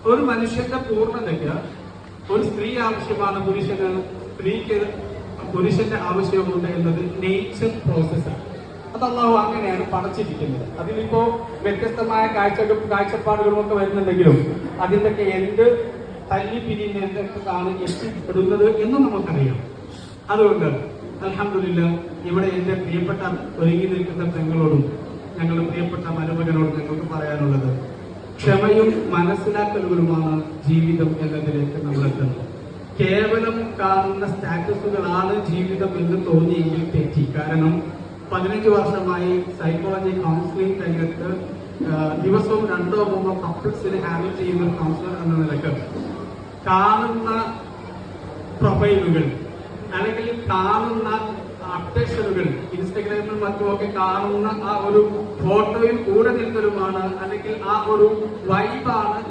ഒരു മനുഷ്യന്റെ പൂർണ്ണതയ്ക്ക് ഒരു സ്ത്രീ ആവശ്യമാണ്, സ്ത്രീക്ക് പുരുഷന്റെ ആവശ്യമുണ്ട് എന്നത് നേച്ചർ പ്രോസസ്സാണ്. അത് അല്ലാഹു അങ്ങനെയാണ് പടച്ചിരിക്കുന്നത്. അതിലിപ്പോ വ്യത്യസ്തമായ കാഴ്ചപ്പാടുകളും ഒക്കെ വരുന്നുണ്ടെങ്കിലും അതിന്റെയൊക്കെ എന്ത് തല്ലി പിരിഞ്ഞ് എന്തൊക്കെയാണ് എത്തിപ്പെടുന്നത് എന്ന് നമുക്കറിയാം. അതുകൊണ്ട് അൽഹംദുലില്ലാഹ് ഇവിടെ എന്റെ പ്രിയപ്പെട്ട ഒരുങ്ങി നിൽക്കുന്ന പെങ്ങളോടും ഞങ്ങളുടെ പ്രിയപ്പെട്ട മരുമകനോടും ഞങ്ങൾക്ക് പറയാനുള്ളത്, ക്ഷമയും മനസ്സിലാക്കലുകളുമാണ് ജീവിതം എന്നതിലേക്ക് നമ്മൾ എത്തുന്നത്. കേവലം കാണുന്ന സ്റ്റാറ്റസുകളാണ് ജീവിതം എന്ന് തോന്നിയെങ്കിൽ തെറ്റി. കാരണം 15 വർഷമായി സൈക്കോളജി കൗൺസിലിംഗ് രംഗത്ത് ദിവസവും 2 or 3 കപ്പിൾസിനെ ഹാൻഡിൽ ചെയ്യുന്ന ഒരു കൗൺസിലർ എന്ന നിലക്ക് കാണുന്ന പ്രൊഫൈലുകൾ അല്ലെങ്കിൽ കാണുന്ന അപ്ഡേഷനുകൾ ഇൻസ്റ്റഗ്രാമിൽ മറ്റുമൊക്കെ കാണുന്ന ആ ഒരു ഫോട്ടോയിൽ കൂടെ നിൽക്കലുമാണ് അല്ലെങ്കിൽ ആ ഒരു വൈബാണ്